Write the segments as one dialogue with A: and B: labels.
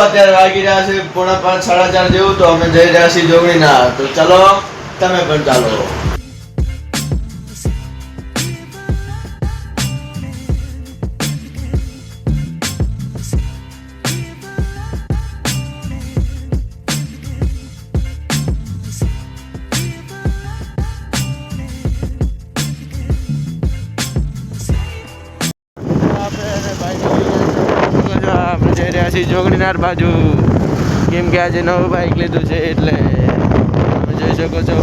A: અત્યારે વાગી રહ્યા છે 4:30 4:30 જેવું, તો અમે જઈ રહ્યા છીએ જોગણીનાર. તો ચલો તમે પણ ચાલો. આપણે જઈ રહ્યા છીએ જોગણીનાર બાજુ, કેમ કે આજે નવું બાઇક લીધું છે એટલે તમે જોઈ શકો છો.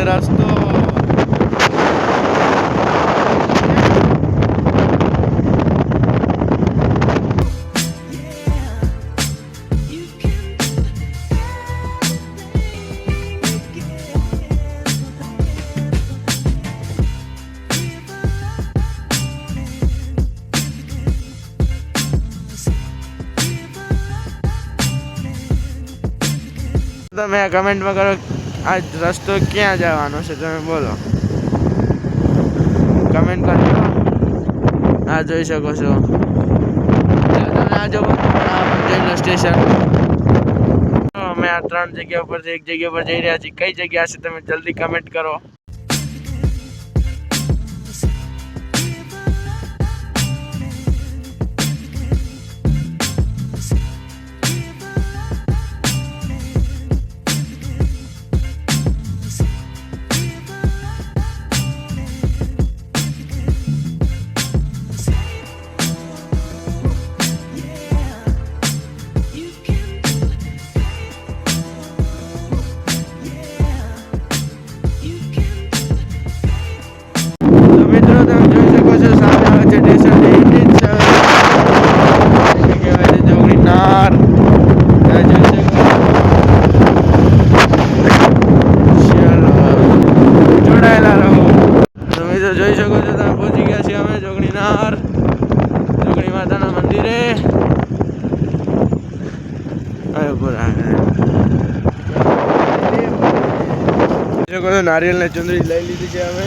A: રસ્તો તમે કમેન્ટમાં કરો આ રસ્તો ક્યાં જવાનો છે, તમે બોલો, કમેન્ટ કરજો. આ જોઈ શકો છો તમે, આ જો રેલવે સ્ટેશન. અમે આ 3 જગ્યા ઉપરથી એક જગ્યા પર જઈ રહ્યા છીએ. કઈ જગ્યા છે તમે જલ્દી કમેન્ટ કરો. જોઈ શકો છો તમે, પહોંચી ગયા છીએ અમે જોગણીનાર, જોગણી માતાના મંદિરે. શકો છો નારિયેલ ને ચુંદડી લઈ લીધી છે અમે.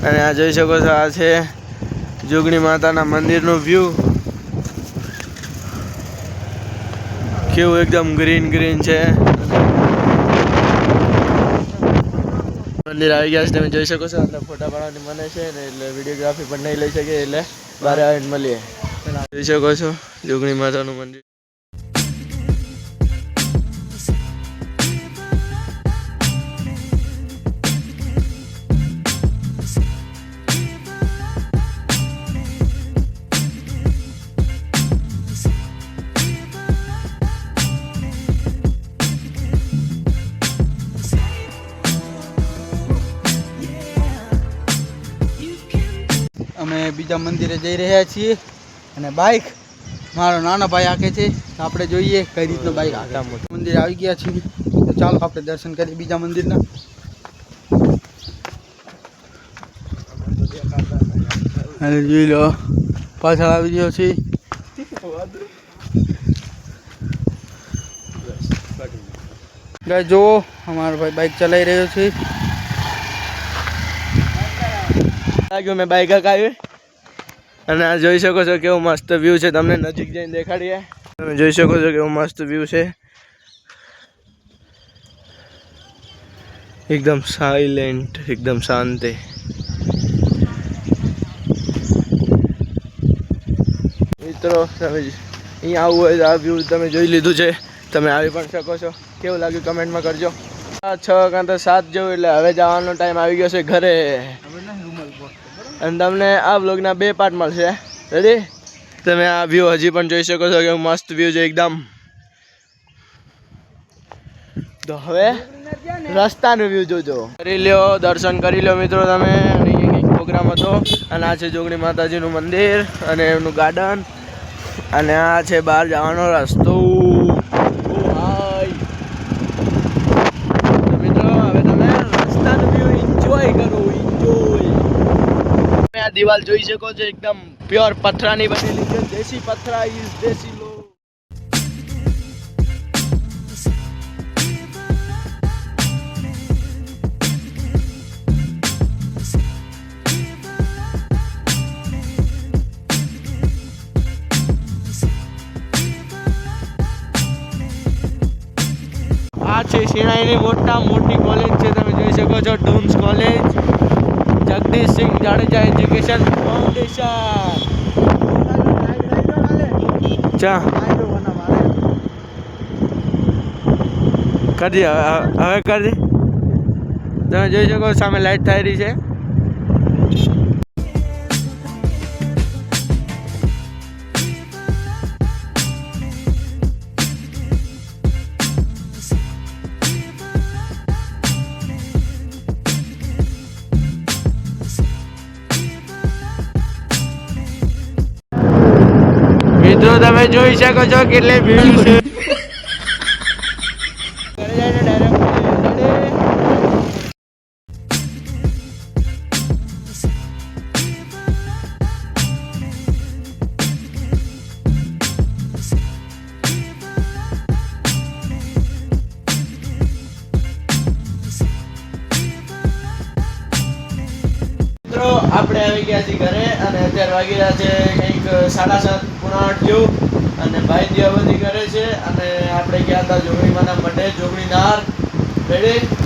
A: અને આ જોઈ શકો છો આ છે જોગણી માતાના મંદિરનો વ્યૂ. કેવું એકદમ ગ્રીન ગ્રીન છે. મંદિર આવી ગયા છે, તમે જોઈ શકો છો. અંદર ફોટા પાડવાની મને છે ને એટલે વિડીયોગ્રાફી પણ નહીં લઈ શકે, એટલે બહાર આવીને મળીએ. જોઈ શકો છો જોગણી માતાનું મંદિર.
B: અમે બીજા મંદિરે જઈ રહ્યા છીએ અને બાઇક મારો નાનો ભાઈ હાકે છે, તો આપણે જોઈએ કઈ રીતનો બાઇક હાકે. મંદિરે આવી ગયા છીએ, તો ચાલો આપણે દર્શન કરીએ બીજા મંદિરના. અને જોઈ લો પાછળ આવી ગયો છે. ગાઈસ જુઓ અમારો ભાઈ બાઇક ચલાવી રહ્યો છે.
A: મેં બાઇક હકાવી અને આ જોઈ શકો છો કેવું મસ્ત વ્યૂ છે. તમને નજીક જઈને દેખાડીએ. તમે જોઈ શકો છો કેવું મસ્ત વ્યૂ છે. એકદમ સાયલેન્ટ, એકદમ શાંતિ. મિત્રો તમે અહીંયા આવવું હોય તો આ વ્યૂ તમે જોઈ લીધું છે, તમે આવી પણ શકો છો. કેવું લાગ્યું કમેન્ટમાં કરજો. 6 કાં તો 7 જેવું, એટલે હવે જવાનો ટાઈમ આવી ગયો છે ઘરે. અને તમને આ બ્લોગના 2 પાર્ટ મળશે. રેડી? તમે આ વ્યૂ હજી પણ જોઈ શકો છો કે મસ્ત વ્યૂ છે એકદમ. તો હવે રસ્તાનો વ્યૂ જોજો. કરી લ્યો, દર્શન કરી લ્યો મિત્રો તમે. અહીંયા કંઈક પ્રોગ્રામ હતો. અને આ છે જોગણી માતાજીનું મંદિર અને એમનું ગાર્ડન. અને આ છે બહાર જવાનો રસ્તો. દિવાલ જોઈ શકો છો, એકદમ પ્યોર પથરાની બનેલી છે. દેશી પથરા ઇઝ દેશી લો. આ છે શિણાઈની મોટી કોલેજ છે, તમે જોઈ શકો છો, ડુમ્સ college, Jagdishsinh Jadeja education foundation. ચા કરજે હવે કરજે. તમે જોઈ શકો સામે લાઈટ થઈ રહી છે. મિત્રો તમે જોઈ શકો છો કેટલી ભીડ છે. ઘરે જઈને ડાયરેક્ટ આપણે આવી ગયા છીએ ઘરે અને અત્યારે વાગી રહ્યા છે કંઈક 7:30 પોણા 8 જેવું. અને ભાઈ દિવાબંધી કરે છે અને આપણે ગયા હતા જોગણીમાના મઢે, જોગણીનાર. રેડી?